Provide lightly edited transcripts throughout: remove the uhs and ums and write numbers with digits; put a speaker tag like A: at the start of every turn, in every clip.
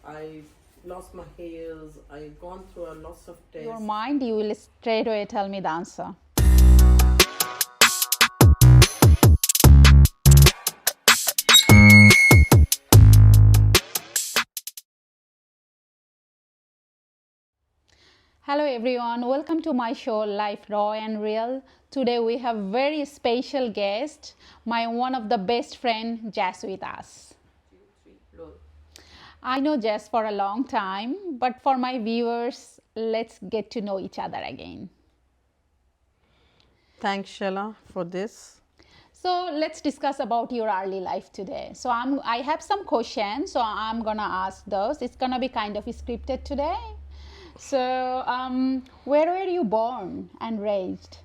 A: I lost my hairs. I gone through a lots of tests.
B: Your mind, you will straight away tell me the answer. Hello everyone, welcome to my show Life Raw and Real. Today we have very special guest, my one of the best friend Jess with us.
A: 2, 3, roll.
B: I know Jess for a long time, but for my viewers, let's get to know each other again.
A: Thanks, Shella, for this.
B: So let's discuss about your early life today. So I have some questions, so I'm gonna ask those. It's gonna be kind of scripted today. So where were you born and raised?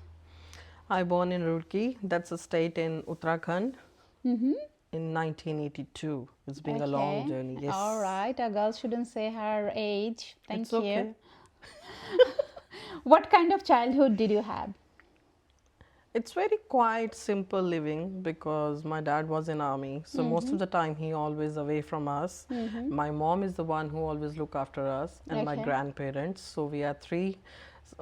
A: I born in Roorkee. That's a state in Uttarakhand. In 1982. It's been a long journey. Yes.
B: All right. A girl shouldn't say her age. Thank
A: It's
B: you.
A: okay.
B: What kind of childhood did you have?
A: It's very quiet, simple living because my dad was in army. So most of the time he always away from us. My mom is the one who always look after us and my
B: Okay.
A: grandparents. So we are three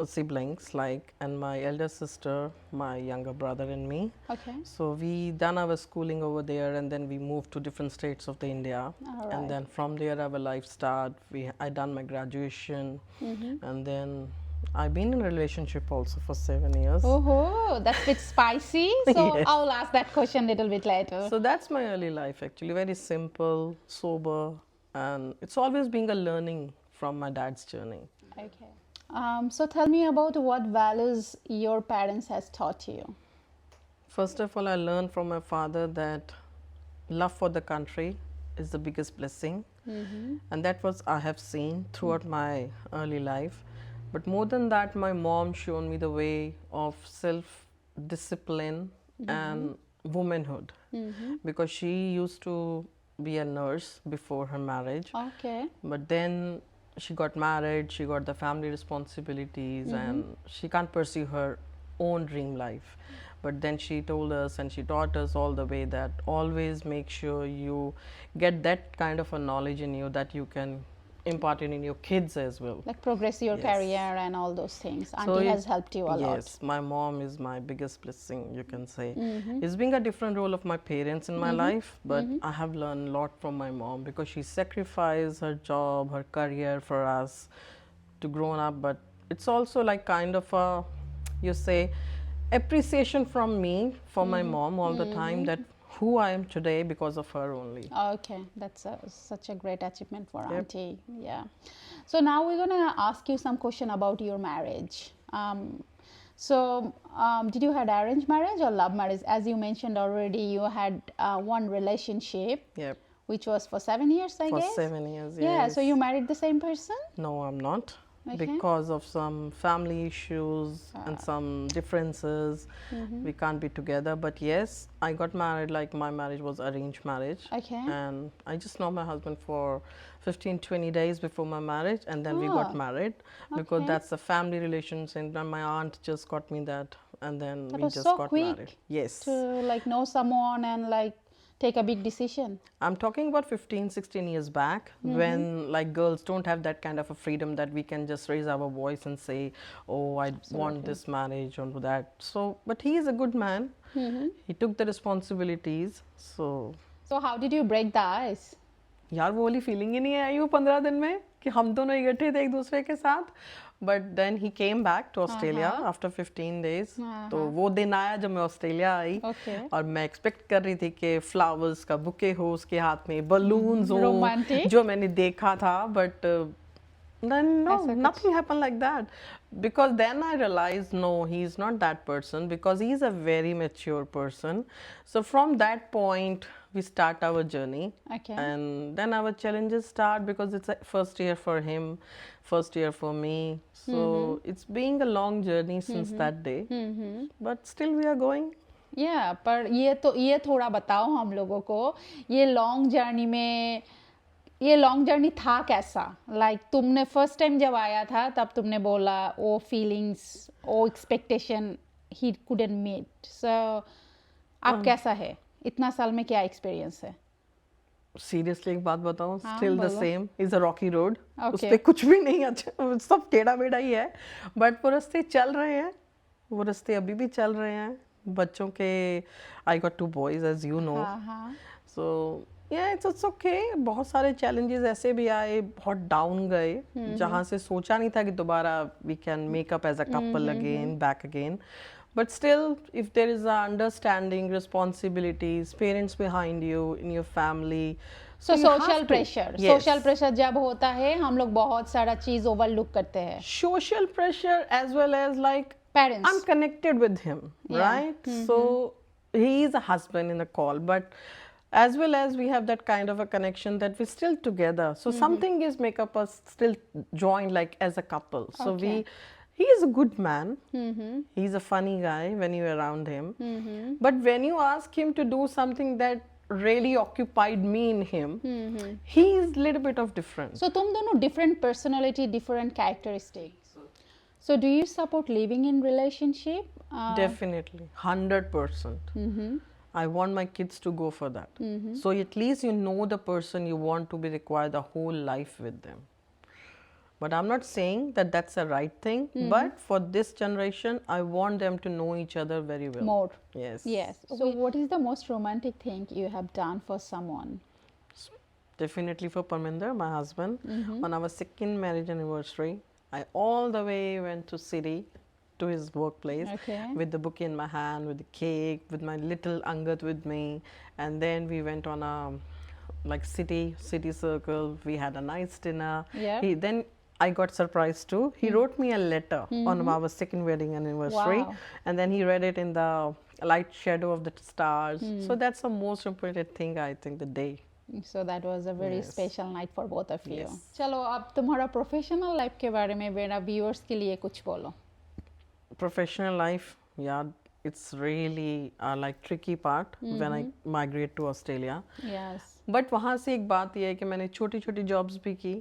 A: siblings, and my elder sister, my younger brother and me.
B: Okay.
A: So we done our schooling over there and then we moved to different states of the India.
B: All right.
A: And then from there our life start. I done my graduation and then I've been in a relationship also for 7 years.
B: Oh, that's a bit spicy. So
A: Yes.
B: I'll ask that question a little bit later.
A: So that's my early life actually, very simple, sober, and it's always been a learning from my dad's journey.
B: Okay. So tell me about what values your parents has taught you.
A: First of all, I learned from my father that love for the country is the biggest blessing. And that was I have seen throughout my early life. But more than that, my mom shown me the way of self-discipline and womanhood. Because she used to be a nurse before her marriage.
B: Okay.
A: But then she got married, she got the family responsibilities, and she can't pursue her own dream life. But then she told us and she taught us all the way that always make sure you get that kind of a knowledge in you that you can impart it in your kids as well.
B: Like progress your
A: Yes.
B: career and all those things.
A: So
B: Auntie
A: it-
B: has helped you a lot.
A: Yes, my mom is my biggest blessing, you can say. It's been a different role of my parents in my life, but I have learned a lot from my mom because she sacrificed her job, her career for us to grow up. But it's also like kind of a, you say, appreciation from me for my mom all the time that who I am today because of her only.
B: Okay, that's such a great achievement for Auntie. Yeah. So now we're gonna ask you some question about your marriage. Did you had arranged marriage or love marriage? As you mentioned already, you had one relationship,
A: Yep,
B: which was for 7 years, I
A: for
B: guess.
A: 7 years.
B: Yeah.
A: Yes.
B: So you married the same person?
A: No, I'm not.
B: Okay.
A: Because of some family issues and some differences, we can't be together. But yes, I got married, like my marriage was arranged marriage.
B: Okay.
A: And I just know my husband for 15, 20 days before my marriage, and then we got married because
B: Okay.
A: that's the family relations. And then my aunt just got me that, and then
B: That
A: we
B: was
A: just
B: so
A: got
B: quick
A: married. Yes.
B: to like know someone and like take a big decision.
A: I'm talking about 15, 16 years back when like girls don't have that kind of a freedom that we can just raise our voice and say, oh, I want this marriage or that. So, but he is a good man. He took the responsibilities. So,
B: So how did you break the ice?
A: यार वो वाली feeling ही नहीं आई वो 15 दिन में कि हम दोनों इकट्ठे थे एक दूसरे के साथ but then he came back to Australia after 15 days तो वो दिन आया जब मैं ऑस्ट्रेलिया आई
B: Okay.
A: और मैं एक्सपेक्ट कर रही थी कि फ्लावर्स का बुके हो उसके हाथ में बलून्स हो
B: Romantic.
A: जो मैंने देखा था but then no, nothing happened like that because then I realized no, he's not that person because he's a very mature person. So from that point we start our journey.
B: Okay.
A: And then our challenges start because it's a first year for him, first year for me. So it's being a long journey since that day. But still we are going.
B: पर ये थोड़ा बताओ हम लोगों को ये long journey में ये लॉन्ग जर्नी था कैसा लाइक तुमने फर्स्ट टाइम जब आया था तब तुमने बोला वो फीलिंग्स वो एक्सपेक्टेशन ही कुडंट मीट सो अब कैसा है इतना साल में क्या एक्सपीरियंस है
A: सीरियसली एक बात बताऊं,
B: हाँ,
A: स्टिल द
B: बोलो।
A: Same is a Rocky road.
B: Okay.
A: उस पे कुछ भी नहीं अच्छा, सब टेढ़ा मेढ़ा ही है, बट वो रास्ते चल रहे हैं, वो रास्ते अभी भी चल रहे हैं. बच्चों के, I got 2 boys as you know,
B: हाँ हाँ
A: सो या इट्स ओके. बहुत सारे चैलेंजेस ऐसे भी आए, बहुत डाउन गए, जहाँ से सोचा नहीं था कि दोबारा we can make up as a couple again, back again. But still, if there is a understanding, responsibilities, parents behind you, in your family,
B: so
A: you have
B: social
A: to.
B: Pressure,
A: Yes.
B: Social pressure जब होता है हम लोग बहुत सारा चीज overlook करते हैं.
A: Social pressure as well as like
B: parents.
A: I'm connected with him,
B: Yeah.
A: right? So he is a husband in the call, but as well as we have that kind of a connection that we're still together. So something is make up us still join like as a couple. So
B: Okay.
A: he is a good man. He's a funny guy when you're around him. But when you ask him to do something that really occupied me in him, he is little bit of different.
B: सो तुम दोनों different personality, different characteristics. So do you support living in relationship?
A: Definitely, 100%. I want my kids to go for that. So at least you know the person you want to be required the whole life with them. But I'm not saying that that's a right thing. But for this generation, I want them to know each other very well.
B: More.
A: Yes.
B: Yes. So what is the most romantic thing you have done for someone?
A: Definitely for Parminder, my husband. On our second marriage anniversary, I all the way went to city, to his workplace,
B: Okay.
A: with the bouquet in my hand, with the cake, with my little Angad with me, and then we went on a like city circle. We had a nice dinner.
B: Yeah.
A: Then I got surprised too. He wrote me a letter on our second wedding anniversary,
B: Wow.
A: and then he read it in the light shadow of the stars. So that's the most important thing, I think, the day.
B: So that was a very
A: Yes.
B: special night for both of you.
A: Yes.
B: चलो अब तुम्हारा professional life के बारे में मेरा viewers के लिए कुछ बोलो.
A: Professional life, yeah, it's really like tricky part when I migrate to Australia.
B: Yes.
A: But वहाँ से एक बात यह है कि मैंने छोटी छोटी जॉब्स भी की.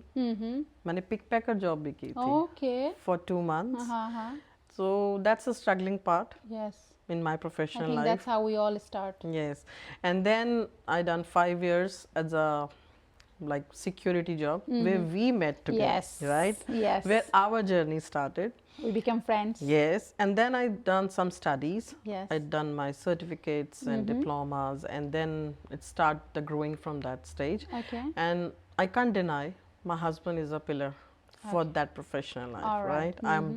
A: मैंने पिक पैकर जॉब भी की थी
B: Okay.
A: for 2 months.
B: हाँ हाँ.
A: So that's a struggling part
B: Yes.
A: in my
B: I
A: professional
B: think
A: life.
B: that's how we all start.
A: Yes, and then I done 5 years as a like security job where we met together.
B: Yes.
A: Right.
B: Yes.
A: Where our journey started.
B: We became friends.
A: Yes, and then I done some studies.
B: Yes.
A: I done my certificates and diplomas, and then it started the growing from that stage.
B: Okay.
A: And I can't deny my husband is a pillar for that professional life.
B: All right.
A: Right. I'm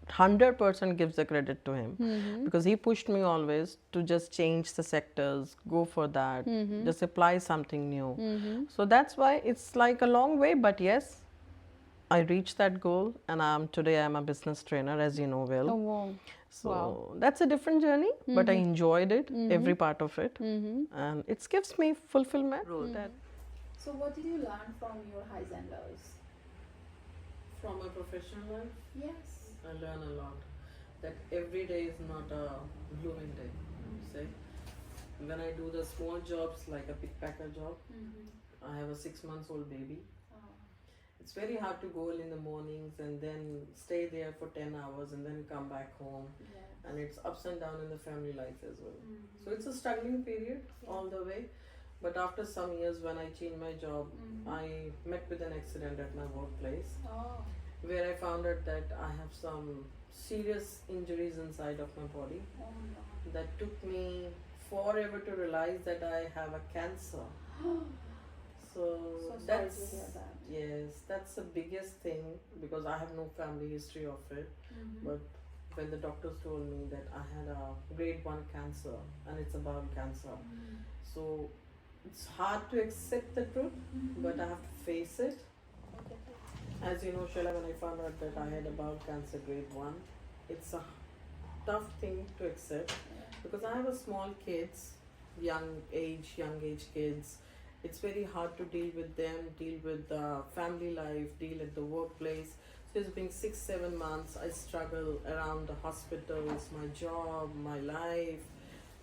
A: 100% gives the credit to him because he pushed me always to just change the sectors, go for that, just apply something new. So that's why it's like a long way, but yes, I reached that goal, and today I'm a business trainer, as you know well.
B: Oh, wow.
A: So
B: wow.
A: that's a different journey, but I enjoyed it, every part of it, and it gives me fulfillment.
B: So what did you learn from your highs and lows?
A: From my professional life,
B: Yes.
A: I learn a lot. That every day is not a blooming day. Say, when I do the small jobs like a pickpacker job, I have a 6-month-old baby. It's very hard to go in the mornings and then stay there for 10 hours and then come back home. And it's ups and downs in the family life as well. So it's a struggling period all the way. But after some years, when I changed my job, I met with an accident at my workplace
B: Oh.
A: where I found out that I have some serious injuries inside of my body that took me forever to realize that I have a cancer. So
B: sorry
A: that's
B: to hear that.
A: yes, that's the biggest thing because I have no family history of it. But when the doctors told me that I had a grade 1 cancer and it's a bowel cancer, so it's hard to accept the truth, but I have to face it. As you know, Sheila, when I found out that I had a bowel cancer grade 1, it's a tough thing to accept because I have a small kids, young age kids. It's very hard to deal with them, deal with the family life, deal at the workplace. So it's been 6-7 months. I struggle around the hospitals, my job, my life.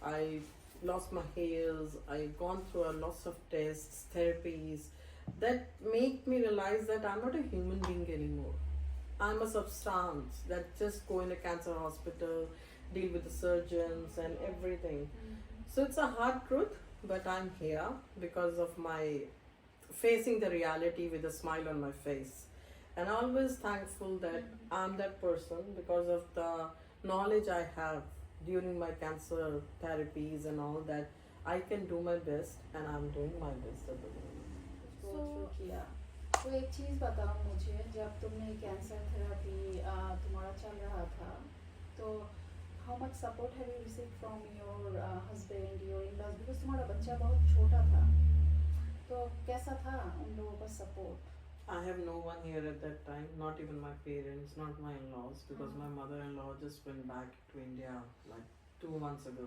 A: I lost my hairs. I gone through a lots of tests, therapies that make me realize that I'm not a human being anymore. I'm a substance that just go in a cancer hospital, deal with the surgeons and everything. So it's a hard truth, but I'm here because of my facing the reality with a smile on my face. And always thankful that I'm that person because of the knowledge I have during my cancer therapies and all that I can do my best and I'm doing my best at the moment.
B: go through किया तो एक चीज़ बताओ मुझे जब तुमने cancer therapy तुम्हारा चल रहा था तो how much support have you received from your husband, your in-laws, because तुम्हारा बच्चा बहुत छोटा था तो कैसा था उन लोगों का support?
A: I have no one here at that time, not even my parents, not my in-laws, because my mother-in-law just went back to India like 2 months ago.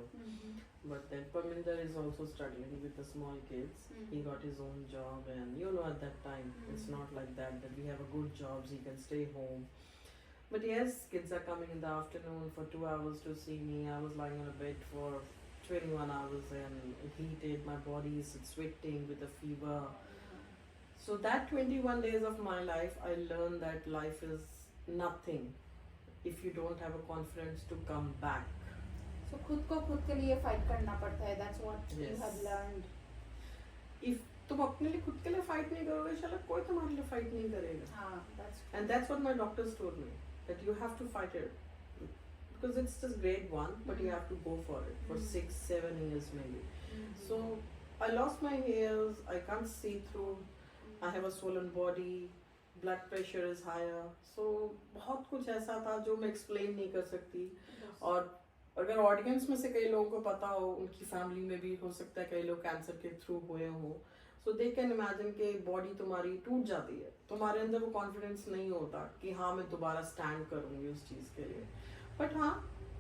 A: But then Parminder is also struggling with the small kids. He got his own job, and you know, at that time, it's not like that we have a good jobs, he can stay home. But yes, kids are coming in the afternoon for 2 hours to see me. I was lying on a bed for 21 hours and heated, my body is sweating with a fever. So that 21 days of my life, I learned that life is nothing if you don't have a confidence to come back.
B: So खुद को खुद के लिए fight करना पड़ता है. That's what you
A: Yes.
B: have learned.
A: If तुम अपने लिए खुद के लिए fight नहीं करोगे, शायद कोई तुम्हारे लिए fight नहीं करेगा.
B: हाँ, that's true.
A: And that's what my doctors told me, that you have to fight it. Because it's just grade 1, but you have to go for it for 6-7 years maybe. So I lost my hairs, I can't see through, I have a swollen body, blood pressure is higher. So बहुत कुछ ऐसा था जो मैं explain नहीं कर सकती. और अगर ऑडियंस में से कई लोगों को पता हो, उनकी फैमिली में भी हो सकता है कई लोग कैंसर के थ्रू हुए हो, सो दे कैन इमेजिन कि बॉडी तुम्हारी टूट जाती है, तुम्हारे अंदर वो कॉन्फिडेंस नहीं होता कि हाँ मैं दोबारा स्टैंड करूँगी उस चीज़ के लिए. बट हाँ,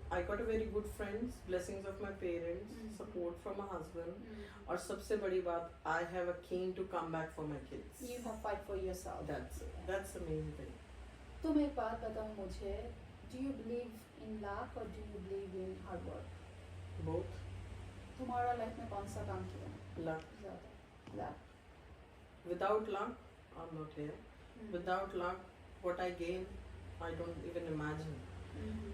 A: I got a very good friends, blessings of my parents, support from my husband, और सबसे बड़ी बात, I have a keen to come back for my kids.
B: You have fight for yourself.
A: That's it. That's the main thing.
B: तुम एक बात बताओ मुझे, do you believe in luck or do you believe in hard work?
A: Both.
B: तुम्हारा life में कौन सा काम किया
A: Luck.
B: ज़्यादा? luck.
A: Without luck, I'm not here. Without luck, what I gain, I don't even imagine.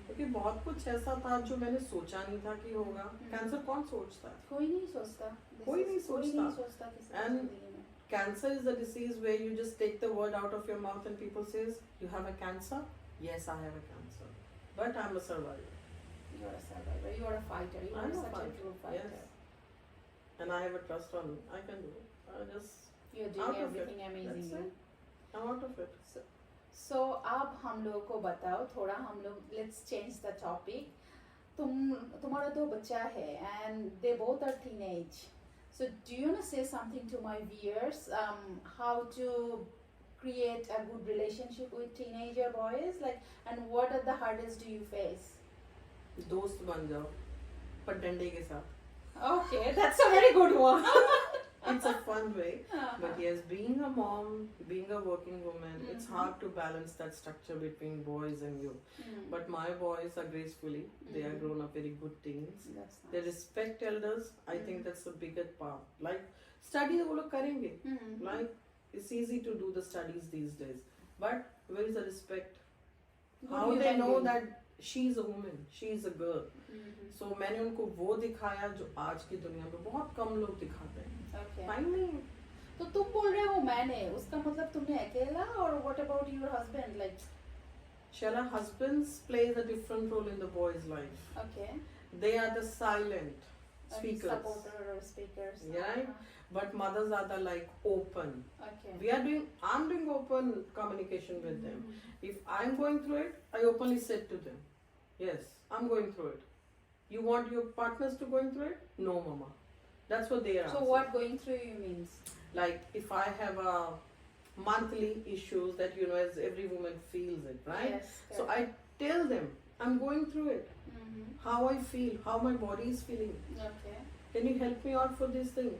A: क्योंकि बहुत कुछ ऐसा था जो मैंने सोचा नहीं था कि होगा. कैंसर कौन सोचता है?
B: कोई नहीं सोचता.
A: कोई नहीं सोचता.
B: किसी की
A: And
B: जिंदगी में.
A: cancer is a disease where you just take the word out of your mouth and people says, you have a cancer? Yes, I have a cancer. But I'm a survivor.
B: You are a survivor. You are a fighter. You are
A: I'm a
B: such a
A: fighter.
B: true fighter.
A: Yes. And I have a trust on me. I can do it. I just,
B: You are
A: out
B: doing
A: of
B: everything
A: it.
B: amazingly.
A: That's it. I'm out of it.
B: So अब हम लोगों को बताओ थोड़ा, हम लोग let's change the topic. तुम्हारा 2 बच्चा है and they both are teenage. So do you want to say something to my viewers? How to create a good relationship with teenager boys, like, and what are the hardest do you face?
A: दोस्त बन जाओ, पर डंडे के साथ.
B: Okay, that's a very good one.
A: It's a fun way. But yes, being a mom, being a working woman, it's hard to balance that structure between boys and you. But my boys are gracefully, they are grown up very good teens.
B: That's nice.
A: They respect elders. I think that's the biggest part. Like study वो लोग करेंगे. Like it's easy to do the studies these days. But where is the respect?
B: Good
A: How they
B: human
A: know
B: being.
A: that she is a woman, she is a girl. So मैंने उनको वो दिखाया जो आज की दुनिया में बहुत कम लोग दिखाते हैं.
B: Okay.
A: टाइम नहीं है.
B: तो तुम बोल रहे हो मैंने, उसका मतलब तुमने अकेला, और what about your husband, like?
A: Shala, husbands plays a different role in the boy's life.
B: Okay.
A: They are the silent speakers.
B: Supporter or speakers.
A: Right? But mothers are the like open.
B: Okay.
A: I'm doing open communication with them. If I'm going through it, I openly said to them, yes, I'm going through it. You want your partners to going through it? No, mama. That's what they are.
B: So what going through you means?
A: Like if I have a monthly issues that as every woman feels it, right?
B: Yes.
A: So I tell them I'm going through it. How I feel, how my body is feeling.
B: Okay.
A: Can you help me out for this thing?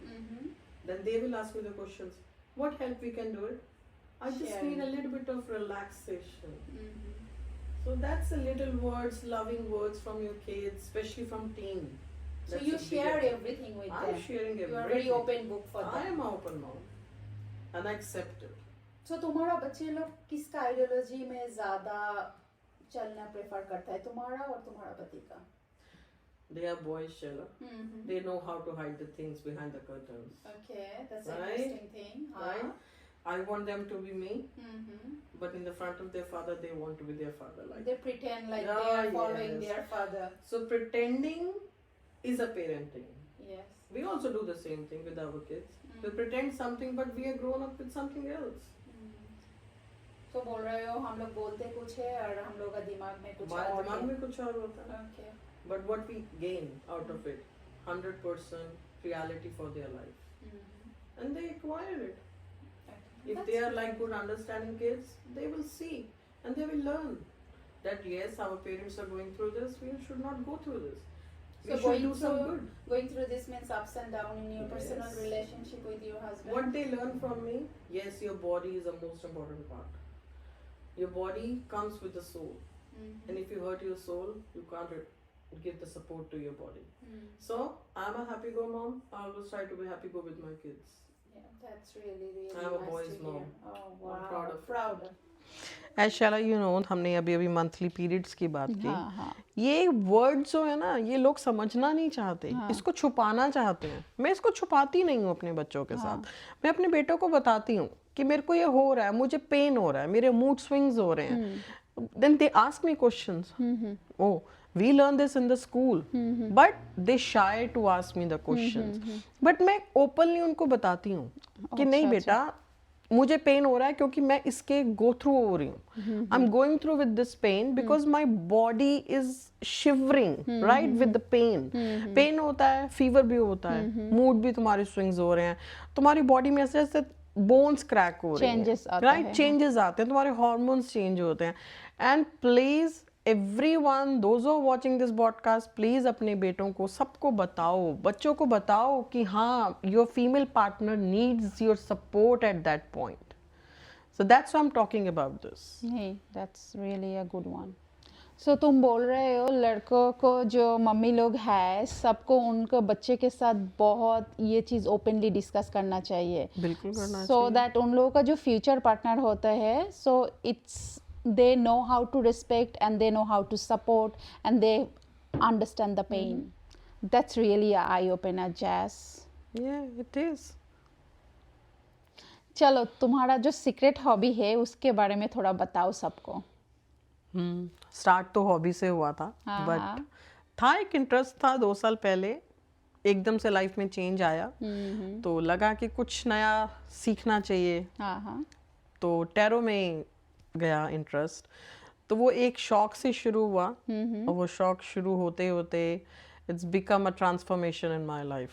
A: Then they will ask me the questions. What help we can do it? I just
B: Sharing.
A: need a little bit of relaxation. So that's a little words, loving words from your kids, especially from teen.
B: So
A: That's
B: you
A: a big
B: share
A: thing.
B: everything with
A: I'm
B: them.
A: sharing everything.
B: You are very open book for
A: I
B: them.
A: am an open mom. And I accept it.
B: So तुम्हारा बच्चे लोग किसका ideology में ज़्यादा चलना prefer करता है, तुम्हारा और तुम्हारा पति का?
A: They are boys, Sheila. They know how to hide the things behind the curtains.
B: Okay, that's
A: an
B: an
A: Right?
B: interesting thing.
A: Right? I want them to be me, but in the front of their father, they want to be their father. Like
B: They pretend like
A: Yeah,
B: they are following
A: yes.
B: their father.
A: so, pretending is a parenting.
B: Yes.
A: We also do the same thing with our kids. We pretend something, but we are grown up with something else.
B: तो बोल रहे हो हम लोग बोलते कुछ है और हम लोग का दिमाग में कुछ
A: हमारे
B: और
A: दिमाग
B: है.
A: में कुछ और होता है.
B: Okay.
A: But what we gain out of it, 100% reality for their life, and they acquire it. If they are like good understanding kids, they will see and they will learn that yes, our parents are going through this. We should not go through this. We should do some good.
B: Going through this means ups and downs in your personal
A: Yes.
B: relationship with your husband.
A: What they learn from me, yes, your body is the most important part. Your body comes with the soul, and if you hurt your soul, you can't give the support to your body. So I'm a happy go mom. I always try to be happy go with my kids.
B: Yeah, that's really
A: I'm a
B: nice
A: boy's
B: to
A: mom.
B: hear. Oh wow,
A: I'm proud of it.
B: proud.
A: As Shaila you know हमने अभी अभी monthly periods की बात की.
B: हाँ हाँ.
A: ये word जो है ना ये लोग समझना नहीं चाहते. इसको छुपाना चाहते हैं. मैं इसको छुपाती नहीं हूँ अपने बच्चों के साथ. मैं अपने बेटों को बताती हूँ कि मेरे को ये हो रहा है, मुझे पेन हो रहा है, मेरे मूड स्विंग्स हो रहे हैं. Then they ask me questions. Oh we learn this in the school, but they shy to ask me the questions. But मैं openly उनको बताती हूँ कि नहीं बेटा मुझे पेन हो रहा है क्योंकि मैं इसके गो थ्रू हो रही हूँ. I am going through with this pain because my body is shivering right with the pain. Pain होता है, फीवर भी होता है, मूड भी तुम्हारे स्विंग्स हो रहे हैं, तुम्हारी बॉडी में ऐसे ऐसे बोन्स क्रैक हो रहे हैं, राइट, चेंजेस आते हैं, तुम्हारे हार्मोन्स चेंज होते हैं. And please everyone, those who are watching this podcast, please अपने बेटों को सबको बताओ, बच्चों को बताओ कि हाँ your female partner needs your support at that point. So that's why I'm talking about this.
B: Hey, that's really a good one. So तुम बोल रहे हो लड़कों को जो मम्मी लोग हैं सबको उनको बच्चे के साथ बहुत ये चीज़ ओपनली डिस्कस करना चाहिए.
A: बिल्कुल करना
B: So that उन लोगों का जो फ्यूचर पार्टनर होता है so it's they know how to respect and they know how to support and they understand the pain. That's really a eye opener, Jazz.
A: Yeah, it is.
B: चलो तुम्हारा जो secret hobby है उसके बारे में थोड़ा बताओ सबको.
A: स्टार्ट तो हॉबी से हुआ था, बट था एक इंटरेस्ट था 2 साल पहले, एकदम से लाइफ में चेंज आया तो लगा कि कुछ नया सीखना चाहिए. तो टैरो में गया इंटरेस्ट. तो वो एक शौक से शुरू हुआ और वो शौक शुरू होते होते it's become a transformation in my life.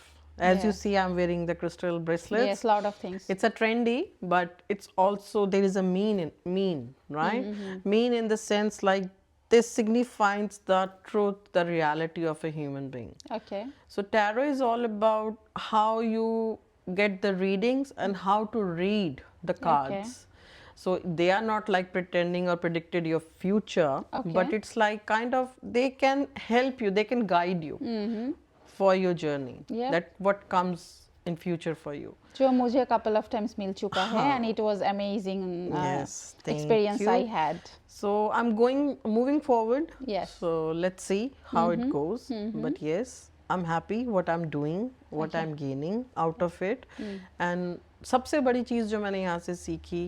A: As you see, I'm wearing the crystal bracelets.
B: Yes, lot of things.
A: It's a trendy, but it's also there is a mean, right? Mean in the sense like this signifies the truth, the reality of a human being.
B: Okay.
A: So tarot is all about how you get the readings and how to read the cards. So they are not like pretending or predicted your future, but it's like kind of they can help you, they can guide you for your journey. That what comes in future for you.
B: जो मुझे couple of times मिल चुका है and it was amazing experience I had.
A: So I'm moving forward.
B: Yes.
A: So let's see how it goes. But yes, I'm happy what I'm doing, what I'm gaining out of it. And सबसे बड़ी चीज़ जो मैंने यहाँ से सीखी,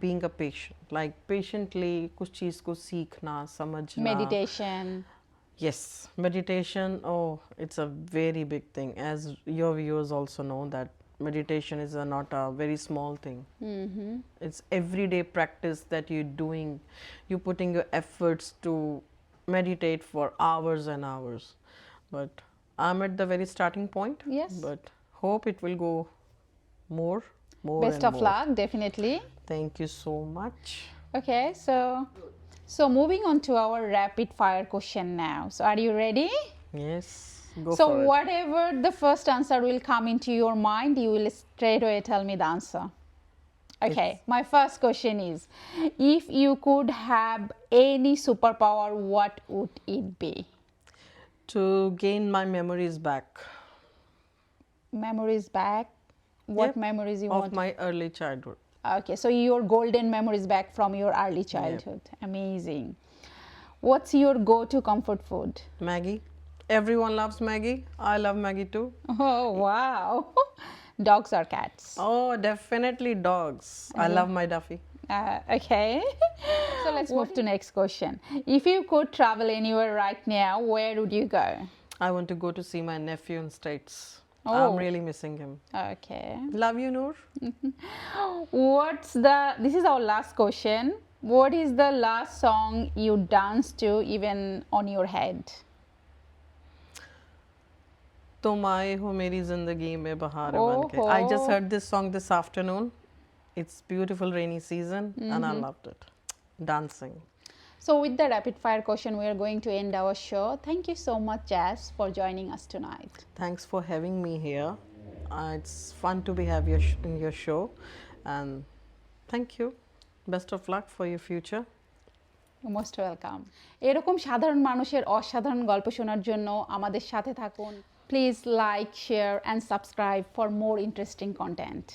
A: being a patient, like patiently कुछ चीज़ को सीखना, समझना.
B: Meditation.
A: Yes, meditation. Oh, it's a very big thing. As your viewers also know that meditation is not a very small thing. It's everyday practice that you're doing. You're putting your efforts to meditate for hours and hours. But I'm at the very starting point.
B: Yes.
A: But hope it will go more.
B: Best
A: and
B: of
A: more.
B: luck, definitely.
A: Thank you so much.
B: Okay, so moving on to our rapid fire question now. So are you ready?
A: Yes, go
B: So
A: for it.
B: whatever the first answer will come into your mind, you will straight away tell me the answer. Okay, my first question is, if you could have any superpower, what would it be?
A: To gain my memories back.
B: Memories back? What memories you
A: of
B: want?
A: my early childhood.
B: Okay, so your golden memories back from your early childhood. Amazing. What's your go-to comfort food?
A: Maggie. Everyone loves Maggie. I love Maggie too.
B: Oh, wow. Dogs or cats?
A: Oh, definitely dogs. I love my Duffy.
B: Okay. So let's move to next question. If you could travel anywhere right now, where would you go?
A: I want to go to see my nephew in States.
B: Oh.
A: I'm really missing him.
B: Okay.
A: Love you, Noor.
B: This is our last question. What is the last song you danced to even on your head?
A: तुम आए हो मेरी जिंदगी में बहार बन के. I just heard this song this afternoon. It's beautiful rainy season and I loved it. Dancing.
B: So with the rapid fire question, we are going to end our show. Thank you so much, Jazz, for joining us tonight.
A: Thanks for having me here. It's fun to be in your show, and thank you. Best of luck for your future.
B: You're most welcome. এরকম সাধারণ মানুষের অসাধারণ গল্প শোনার জন্য আমাদের সাথে থাকুন. Please like, share and subscribe for more interesting content.